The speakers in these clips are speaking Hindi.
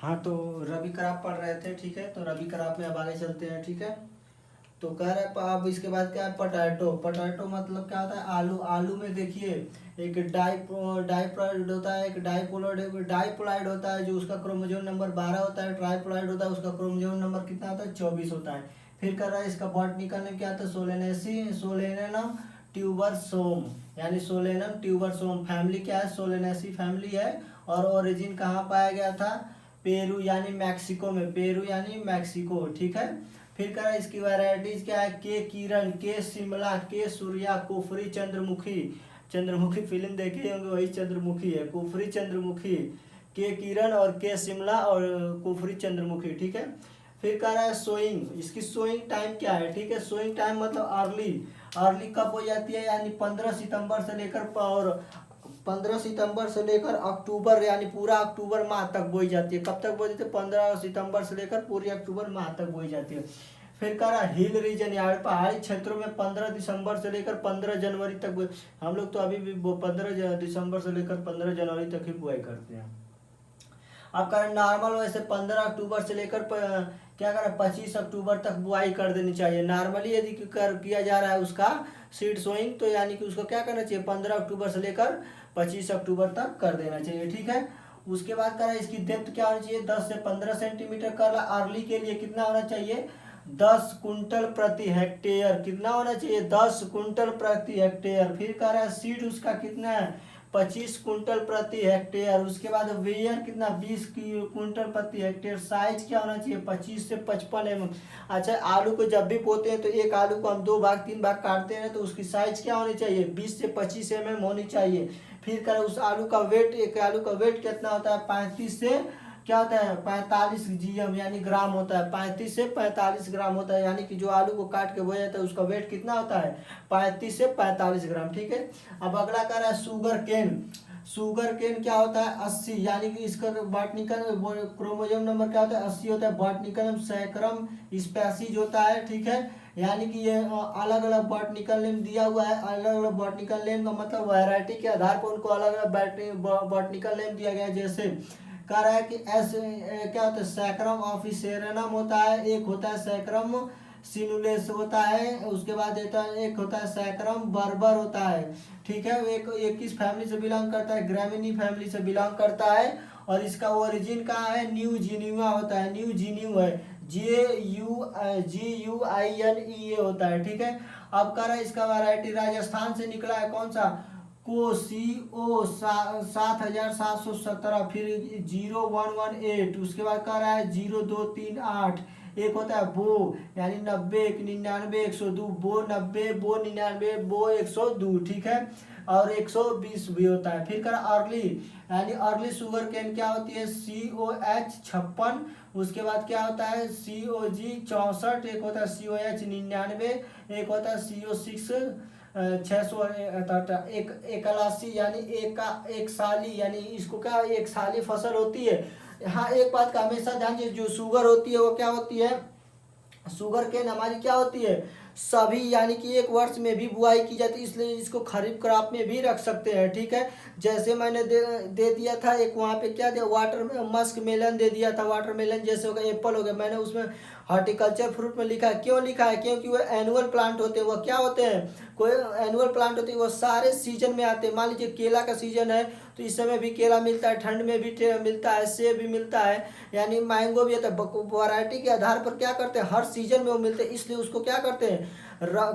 हाँ, तो रबी क्रॉप पढ़ रहे थे, ठीक है। तो रबी क्रॉप में अब आगे चलते हैं, ठीक है। तो कह रहे हैं अब इसके बाद क्या है, पोटैटो। पोटैटो मतलब क्या होता है, आलू। आलू में देखिए एक डाइप्लॉइड होता है, एक डाइप्लॉइड होता है जो उसका क्रोमोसोम नंबर 12 होता है। ट्राइप्लॉइड होता है, उसका क्रोमोसोम नंबर कितना होता है, 24 होता है। फिर कर रहा है इसका बॉटनिकल नेम क्या होता है, सोलेनम ट्यूबरसोम, यानी सोलेनम ट्यूबरसोम। फैमिली क्या है, सोलेनेसी फैमिली है। और ओरिजिन कहाँ पाया गया था, पेरू यानी मैक्सिको में। पेरू यानी मैक्सिको, ठीक है। फिर कह रहा है इसकी वैरायटीज क्या है, के किरण, के शिमला, के सूर्या, कुफरी चंद्रमुखी। चंद्रमुखी फिल्म देखी होंगे, वही चंद्रमुखी है, कुफरी चंद्रमुखी, के किरण और के शिमला और कुफरी चंद्रमुखी, ठीक है। फिर कह रहा है सोइंग, इसकी सोइंग टाइम क्या है, ठीक है। सोइंग टाइम मतलब अर्ली। अर्ली कब हो जाती है, यानी 15 सितंबर से लेकर और 15 सितंबर से लेकर अक्टूबर, यानी पूरा अक्टूबर माह तक बोई जाती है। कब तक बोई जाती है, 15 सितंबर से लेकर पूरी अक्टूबर माह तक बोई जाती है। फिर कह रहा हिल रीजन, यार पहाड़ी क्षेत्रों में 15 दिसंबर से लेकर 15 जनवरी तक। हम लोग तो अभी भी 15 दिसंबर से लेकर 15 जनवरी तक ही बुआई करते हैं। अब करें नॉर्मल, वैसे 15 अक्टूबर से लेकर क्या करें 25 अक्टूबर तक बुआई कर देनी चाहिए। नॉर्मली यदि किया जा रहा है उसका सीड सोइंग, तो यानी कि उसको क्या करना चाहिए, 15 अक्टूबर से लेकर 25 अक्टूबर तक कर देना चाहिए, ठीक है। उसके बाद करें इसकी डेप्थ क्या होनी चाहिए, 10 से 15 सेंटीमीटर। कर अर्ली के लिए कितना होना चाहिए, 10 कुंटल प्रति हेक्टेयर। कितना होना चाहिए, 10 कुंटल प्रति हेक्टेयर। फिर कह रहा है सीड उसका कितना है, 25 कुंटल प्रति हेक्टेयर। उसके बाद वेयर कितना, 20 कुंटल प्रति हेक्टेयर। साइज क्या होना चाहिए, 25 से 55 mm। अच्छा, आलू को जब भी बोते हैं तो एक आलू को हम 2 भाग 3 भाग काटते हैं, तो उसकी साइज क्या होनी चाहिए, 20 से 25 mm होनी चाहिए। फिर करें उस आलू का वेट, एक आलू का वेट कितना होता है, 35 से क्या होता है, 45 GM यानी ग्राम होता है। 35 से 45 ग्राम होता है, यानी कि जो आलू को काट के बोया जाता है उसका वेट कितना होता है, 35 से 45 ग्राम, ठीक है। अब अगला कह रहा है शुगर केन। शुगर केन क्या होता है, 80, यानी कि इसका बॉटनिकल क्रोमोसोम नंबर क्या होता है, 80 होता है। बॉटनिकल सैकरम स्पेसीज होता है, ठीक है। यानी कि ये अलग अलग बॉटनिकल नेम दिया हुआ है। अलग अलग बॉटनिकल नेम का मतलब वैरायटी के आधार पर उनको अलग अलग बॉटनिकल नेम दिया गया है। जैसे कह रहा है कि क्या होता है, सैक्रम ऑफिसेरनम होता है, एक होता है सैक्रम सिनुलेस होता है, उसके बाद एक होता है सैक्रम बर्बर होता है, ठीक है। एक किस फैमिली से बिलोंग करता है, ग्रामिनी फैमिली से बिलोंग करता है। और इसका ओरिजिन कहाँ है, न्यू जिनिवा होता है, न्यू जिन्यू है, GUINEA होता है, ठीक है। अब कह रहा है इसका वैरायटी राजस्थान से निकला है, कौन सा, CO 7717। फिर 0118। उसके बाद कह रहा है 0238। एक होता है बो, यानी 90 99 102, बो 90 बो 99 बो 102, ठीक है। और 120 भी होता है। फिर कर अर्ली, यानी अर्ली शुगर केन क्या होती है, COH 56। उसके बाद क्या होता है, COG 64। एक होता है COH 99। एक होता है CO6 600 एक 81, यानी एक साली, यानी इसको क्या एक साली फसल होती है। हाँ, एक बात का हमेशा ध्यान दीजिए, जो शुगर होती है वो क्या होती है, शुगर केन हमारी क्या होती है, सभी यानी कि एक वर्ष में भी बुआई की जाती है, इसलिए इसको खरीफ क्रॉप में भी रख सकते हैं, ठीक है। जैसे मैंने दे दिया था एक वहाँ पे क्या दिया, वाटर मस्क मेलन दे दिया था। वाटर मेलन जैसे हो गया, एप्पल हो गया, मैंने उसमें हॉर्टिकल्चर फ्रूट में लिखा है। क्यों लिखा है, क्योंकि वो एनुअल प्लांट होते हैं। वो क्या होते हैं, कोई एनुअल प्लांट होते हैं, वो सारे सीजन में आते हैं। मान लीजिए केला का सीजन है तो इस समय भी केला मिलता है, ठंड में भी मिलता है, सेब भी मिलता है, यानी मैंगो भी होता है। वैरायटी के आधार पर क्या करते हैं, हर सीजन में वो मिलते हैं, इसलिए उसको क्या करते हैं,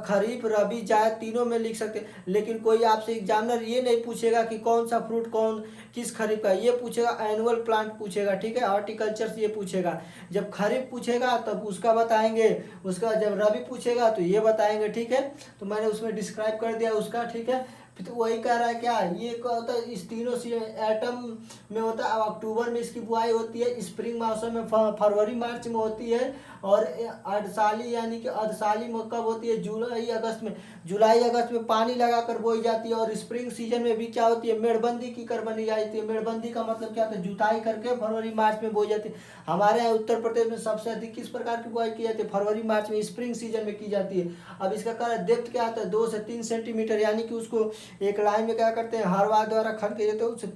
खरीफ रबी जायद तीनों में लिख सकते हैं। लेकिन कोई आपसे एग्जामिनर ये नहीं पूछेगा कि कौन सा फ्रूट कौन किस खरीफ का, ये पूछेगा एनुअल प्लांट पूछेगा, ठीक है। हॉर्टिकल्चर से ये पूछेगा। जब खरीफ पूछेगा तब उसका बताएंगे, उसका जब रबी पूछेगा तो ये बताएंगे, ठीक है। तो मैंने उसमें डिस्क्राइब कर दिया उसका, ठीक है। फिर तो वही कह रहा है क्या, ये क्या होता है, इस तीनों से एटम में होता है। अब अक्टूबर में इसकी बुआई होती है, स्प्रिंग मौसम में फरवरी मार्च में होती है। और अर्धसाली यानी कि अर्धसाली में कब होती है, जुलाई अगस्त में। जुलाई अगस्त में पानी लगाकर बोई जाती है। और स्प्रिंग सीजन में भी क्या होती है, मेड़बंदी की कर बनी जाती है। मेड़बंदी का मतलब क्या होता है, जुताई करके फरवरी मार्च में बोई जाती है। हमारे यहाँ उत्तर प्रदेश में सबसे अधिक किस प्रकार की बुआई की जाती है, फरवरी मार्च में, स्प्रिंग सीजन में की जाती है। अब इसका कारण डेप्थ क्या आता है, 2 से 3 सेंटीमीटर, यानी कि उसको एक लाइन में क्या करते हैं, हर वार द्वारा खंड किया जाता है, उससे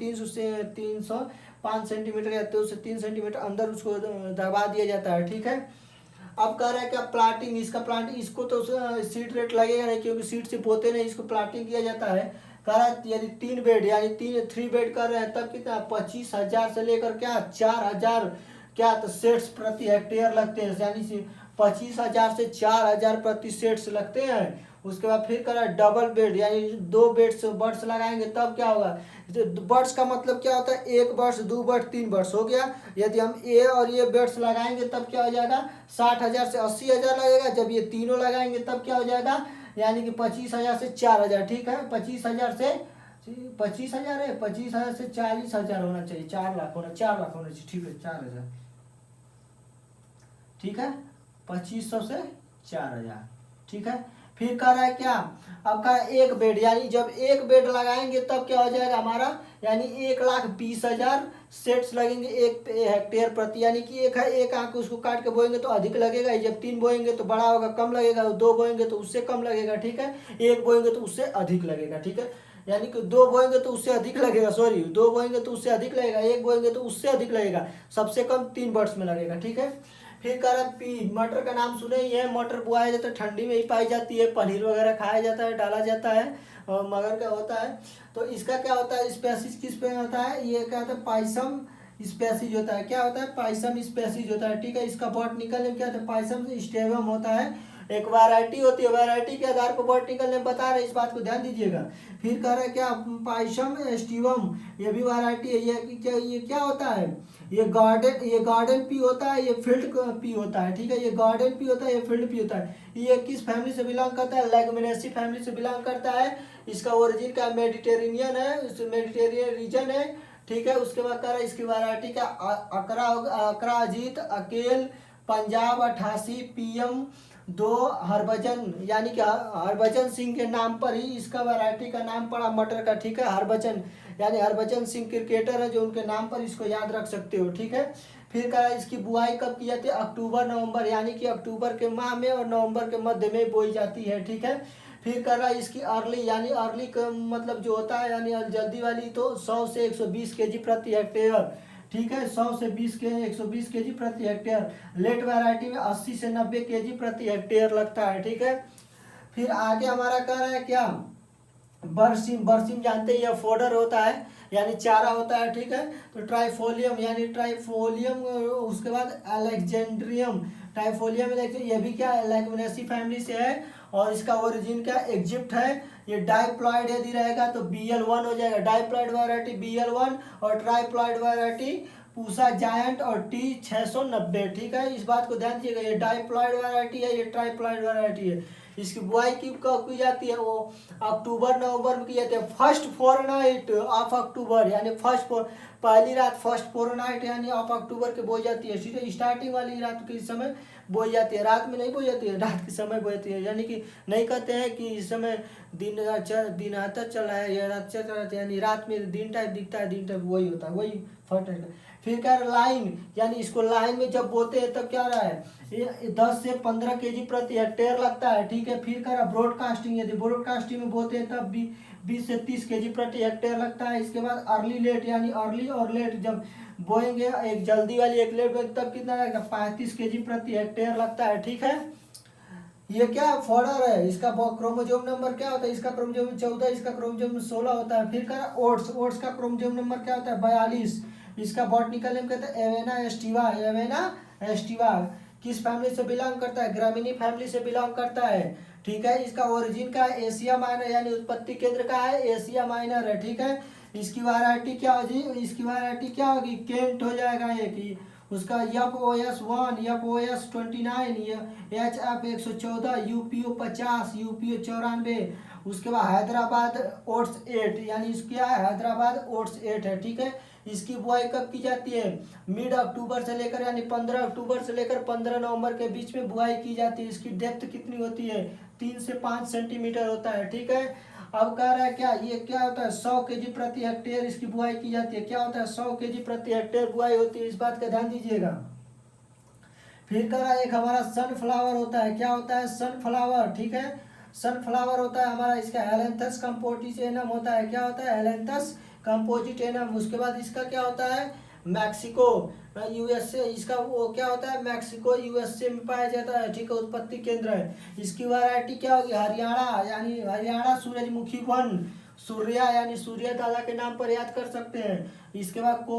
305 सेंटीमीटर या तो उससे 3 सेंटीमीटर अंदर उसको दबा दिया जाता है। ठीक है, अब कह रहा है क्या प्लाटिंग, इसका प्लाटिंग, इसको तो सीट रेट लगेगा नहीं क्योंकि सीट से बोते नहीं, इसको प्लाटिंग किया जाता है। कह रहा है यदि 3 बेड यानी 3 बेड कर रहे हैं तब कितना 25,000 से लेकर क्या 4,000 क्या तो सेट्स प्रति हेक्टेयर लगते हैं, यानी 25,000 से 4,000 प्रति सेट्स लगते हैं। उसके बाद फिर कह रहा है डबल बेड यानी 2 बेड्स बर्ड्स लगाएंगे तब क्या होगा। बर्ड्स का मतलब क्या होता है, 1 बर्ड्स 2 बर्ड 3 बर्ड्स हो गया। यदि हम ए और ये बेड्स लगाएंगे तब क्या हो जाएगा 60,000 से 80,000 लगेगा। जब ये तीनों लगाएंगे तब क्या हो जाएगा, यानी कि 25,000 से 4,000। ठीक है, 25,000 है, 25,000 से 40,000 होना चाहिए, 4 लाख होना, 4 लाख होना चाहिए। ठीक है, 4,000। ठीक है, 2500 से 4,000। ठीक है, फिर कह रहा है क्या, अब कह रहा है 1 बेड यानी जब 1 बेड लगाएंगे तब क्या हो जाएगा हमारा, यानी 1,20,000 सेट्स लगेंगे 1 हेक्टेयर प्रति, यानी कि एक आंख उसको काट के बोएंगे तो अधिक लगेगा। जब 3 बोएंगे तो बड़ा होगा, कम लगेगा। 2 बोएंगे तो उससे कम लगेगा। ठीक है, 1 बोएंगे तो उससे अधिक लगेगा। ठीक है, यानी कि 2 बोएंगे तो उससे अधिक लगेगा, सॉरी 2 बोएंगे तो उससे अधिक लगेगा, 1 बोएंगे तो उससे अधिक लगेगा, सबसे कम 3 बर्ड्स में लगेगा। ठीक है, फिर कह रहा है पी, मटर का नाम सुने ही है, मटर बुआया जाता है, ठंडी में ही पाई जाती है, पनीर वगैरह खाया जाता है, डाला जाता है, और मगर क्या होता है, तो इसका क्या होता है स्पेसिस किस पे होता है, ये क्या होता है पाइसम स्पेसीज होता है। क्या होता है पाइसम स्पेसीज होता है। ठीक है, इसका बॉटनिकल नेम क्या होता है, पाइसम स्टेवम होता है। एक वैरायटी होती है, वैरायटी के आधार पर बॉटनिकल नेम बता रहे हैं, इस बात को ध्यान दीजिएगा। फिर कह रहे हैं क्या पाइसम स्टीवम, ये भी वैरायटी है। ये क्या होता है, ये गार्डन पी होता है, ये फील्ड पी होता है। ठीक है, ये गार्डन पी होता है, ये फील्ड पी होता है। ये किस फैमिली से बिलोंग करता है, लेगुमिनेसी फैमिली से बिलोंग करता है। इसका ओरिजिन का मेडिटेरेनियन है, मेडिटेरियन रीजन है। ठीक है, उसके बाद कह रहा है इसकी वैरायटी का अकरा अजीत अकेल पंजाब 88 PM 2 हरभजन, यानी कि हरभजन सिंह के नाम पर ही इसका वैरायटी का नाम पड़ा मटर का। ठीक है, हरभजन यानी हरभजन सिंह क्रिकेटर है जो उनके नाम पर इसको याद रख सकते हो। ठीक है, फिर कहा इसकी बुआई कब की जाती है, अक्टूबर नवंबर, यानी कि अक्टूबर के माह में और नवंबर के मध्य में बोई जाती है। ठीक है, फिर कर रहा है इसकी अर्ली, यानी अर्ली का मतलब जो होता है यानी जल्दी वाली, तो 100 से 120 केजी प्रति हेक्टेयर। ठीक है, 100 से 120 केजी प्रति हेक्टेयर। लेट वैरायटी में 80 से 90 केजी प्रति हेक्टेयर लगता है। ठीक है, फिर आगे हमारा कह रहा है क्या, बरसीम, बरसीम जानते ही फोडर होता है यानी चारा होता है। ठीक है, तो ट्राइफोलियम यानी ट्राइफोलियम, उसके बाद अलेक्जेंड्रियम, ट्राइफोलियम ये भी क्या लेगुमिनेसी फैमिली से है, और इसका ओरिजिन क्या इजिप्ट है। ये डाइप्लॉइड यदि रहेगा तो BL1 हो जाएगा, डाइप्लॉइड वैरायटी BL1, और ट्राइप्लॉइड वैरायटी पूसा जायंट और T690। ठीक है, इस बात को ध्यान दीजिएगा, ये डाइप्लॉइड वैरायटी है, ये ट्राइप्लॉइड वैरायटी है। इसकी बुआई कब की जाती है, वो अक्टूबर नवंबर में की जाती है, फर्स्ट फोरनाइट ऑफ अक्टूबर, यानी पहली रात, फर्स्ट फोरनाइट यानी ऑफ अक्टूबर के बोई जाती है। स्टार्टिंग वाली रात के समय बोई जाती है, रात में नहीं बोई जाती है, रात के समय बोई जाती है। यानी कि नहीं कहते हैं कि इस समय दिन आता चल रहा है या रात चल रहा है, यानी रात में दिन टाइप दिखता है, दिन टाइप वही होता है, वही फर्स्ट। फिर क्या लाइन, यानी इसको लाइन में जब बोते हैं तब क्या रहा है, ये 10 से 15 केजी प्रति हेक्टेयर लगता है। ठीक है, फिर कह ब्रॉडकास्टिंग, यदि ब्रॉडकास्टिंग में बोते हैं तब भी 20 से 30 केजी प्रति हेक्टेयर लगता है। इसके बाद अर्ली लेट, यानी अर्ली और लेट जब बोएंगे, एक जल्दी वाली एक लेट बोएंगे तब कितना रहेगा 35 केजी प्रति हेक्टेयर लगता है। ठीक है, ये क्या फॉडर है, इसका क्रोमोजोम नंबर क्या होता है, इसका क्रोमोजोम 14, इसका क्रोमोजोम 16 होता है। फिर कह ओट्स, ओट्स का क्रोमोजोम नंबर क्या होता है 42, इसका बॉटनिकल नेम कहते हैं एवेना एस्टिवा, एवेना एस्टिवा। किस फैमिली से बिलोंग करता है, ग्रामीणी फैमिली से बिलोंग करता है। ठीक है, इसका ओरिजिन का एशिया माइनर, यानी उत्पत्ति केंद्र का है एशिया माइनर है। ठीक है, इसकी वैरायटी क्या होगी, इसकी वैरायटी क्या होगी केंट हो जाएगा ये कि उसका FOS1, FOS29, HF 114, UPO 50, UPO 94। उसके बाद हैदराबाद ओट्स 8, यानी इसकी क्या है हैदराबाद ओट्स 8 है। ठीक है, इसकी बुआई कब की जाती है, मिड अक्टूबर से लेकर यानी 15 अक्टूबर से लेकर 15 नवंबर के बीच में बुआई की जाती है। इसकी डेप्थ कितनी होती है 3 से 5 सेंटीमीटर होता है। ठीक है, अब कह रहा है क्या, ये क्या होता है 100 केजी प्रति हेक्टेयर इसकी बुआई की जाती है। क्या होता है 100 केजी प्रति हेक्टेयर बुआई होती है, इस बात का ध्यान दीजिएगा। फिर कह रहा है एक हमारा सनफ्लावर होता है, क्या होता है सनफ्लावर। ठीक है, सनफ्लावर होता है हमारा, इसका हेलेंथस कंपोजिटेनम होता है। क्या होता है? हेलेंथस कंपोजिटेनम। उसके बाद इसका क्या होता है? मैक्सिको यूएसए, इसका वो क्या होता है? मैक्सिको यूएसए में पाया जाता है, ठीक है, उत्पत्ति केंद्र है। इसकी वैरायटी क्या होगी? हरियाणा, यानी हरियाणा सूरजमुखी वन, सूर्या यानी सूर्य दादा के नाम पर याद कर सकते हैं। इसके बाद को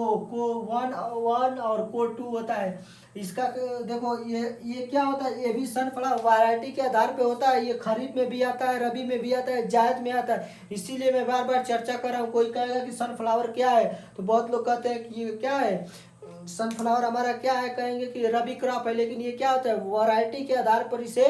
वन वन और को टू होता है। इसका देखो ये क्या होता है? ये भी सनफ्लावर वैरायटी के आधार पे होता है। ये खरीफ में भी आता है, रबी में भी आता है, जायद में आता है। इसीलिए मैं बार बार चर्चा कर रहा हूँ। कोई कहेगा कि सनफ्लावर क्या है, तो बहुत लोग कहते हैं कि ये क्या है, सनफ्लावर हमारा क्या है, कहेंगे कि रबी क्रॉप है। लेकिन ये क्या होता है? वैरायटी के आधार पर इसे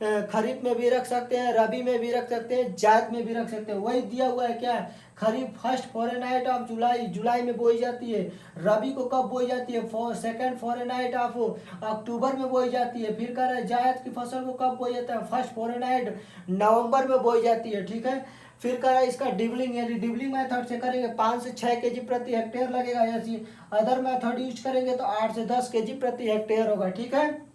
खरीफ में भी रख सकते हैं, रबी में भी रख सकते हैं, जायद में भी रख सकते हैं। वही दिया हुआ है क्या है? खरीफ फर्स्ट फॉरेनाइट ऑफ जुलाई, जुलाई में बोई जाती है। रबी को कब बोई जाती है? सेकंड फॉरेनाइट ऑफ अक्टूबर में बोई जाती है। फिर कह रहे हैं जायद की फसल को कब बोई जाता है? फर्स्ट फॉरेनाइट नवंबर में बोई जाती है, ठीक है। फिर कह रहा है इसका डिबलिंग, यदि डिबलिंग मेथड से करेंगे 5 से 6 केजी प्रति हेक्टेयर लगेगा। यदि अदर मेथड यूज करेंगे तो 8 से 10 केजी प्रति हेक्टेयर होगा, ठीक है।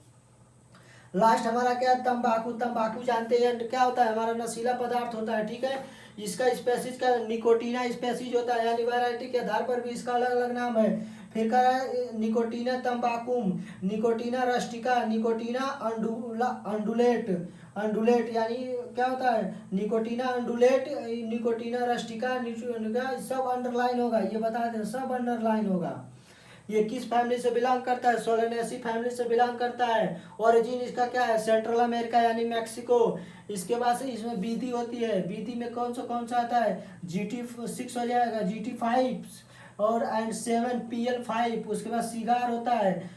लास्ट हमारा क्या है? तंबाकू। तंबाकू जानते हैं क्या होता है? हमारा नशीला पदार्थ होता है, ठीक है। इसका स्पेसीज का निकोटीना स्पेसीज होता है, यानी वैरायटी के आधार पर भी इसका अलग अलग नाम है। फिर कह रहा है निकोटीना तंबाकूम, निकोटीना रस्टिका, निकोटीना अंडुलेट, अंडुलेट यानी क्या होता है? निकोटीना अंडुलेट, निकोटीना रस्टिका, सब अंडरलाइन होगा, ये बता दें, सब अंडरलाइन होगा। ये किस फैमिली से बिलोंग करता है? सोलेनेसी फैमिली से बिलोंग करता है। ओरिजिन इसका क्या है? सेंट्रल अमेरिका यानी मैक्सिको। इसके बाद से इसमें बीदी होती है। बीदी में कौन सा आता है? GT6 हो जाएगा, GT5 और एंड 7 PL5। उसके बाद सिगार होता है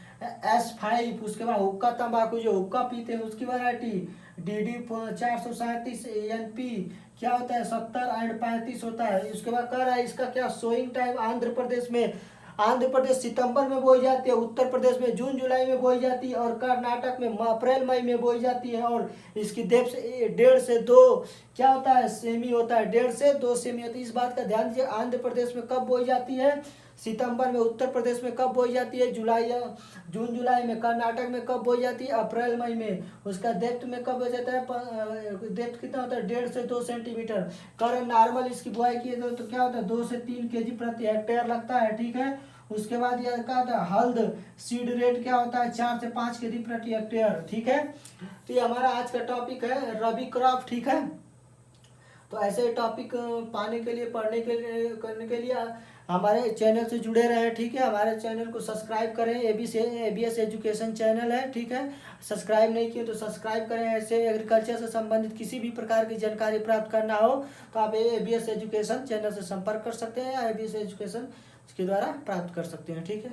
S5। उसके बाद हुक्का तंबाकू, जो हुक्का पीते हैं उसकी वैरायटी DD 437 NP क्या होता है? 70 एंड 35 होता है। उसके बाद कह रहा है इसका क्या सोइंग टाइम? आंध्र प्रदेश में, आंध्र प्रदेश सितंबर में बोई जाती है, उत्तर प्रदेश में जून जुलाई में बोई जाती है, और कर्नाटक में अप्रैल मई में बोई जाती है। और इसकी डेप्थ 1.5 से 2 क्या होता है? सेमी होता है, 1.5 से 2 सेमी होती है। इस बात का ध्यान दीजिए, आंध्र प्रदेश में कब बोई जाती है? सितंबर में। उत्तर प्रदेश में कब बोई जाती है? जुलाई या जून जुलाई में। कर्नाटक में कब बोई जाती है? अप्रैल मई में। उसका डेप्थ में कब हो जाता है? डेप्थ कितना होता है? 1.5 से 2 सेंटीमीटर। कर नॉर्मल इसकी बुआई की तो क्या होता है? 2 से 3 केजी प्रति हेक्टेयर लगता है, ठीक है। उसके बाद यह क्या होता है? हल्द सीड रेट क्या होता है? 4 से 5 केजी प्रति हेक्टेयर, ठीक है। तो ये हमारा आज का टॉपिक है रबी क्रॉप, ठीक है। तो ऐसे टॉपिक पाने के लिए, पढ़ने के लिए, करने के लिए हमारे चैनल से जुड़े रहें, ठीक है। हमारे चैनल को सब्सक्राइब करें, ABS एजुकेशन चैनल है, ठीक है। सब्सक्राइब नहीं किए तो सब्सक्राइब करें। ऐसे एग्रीकल्चर से संबंधित किसी भी प्रकार की जानकारी प्राप्त करना हो तो आप ABS एजुकेशन चैनल से संपर्क कर सकते हैं या ABS एजुकेशन के द्वारा प्राप्त कर सकते हैं, ठीक है।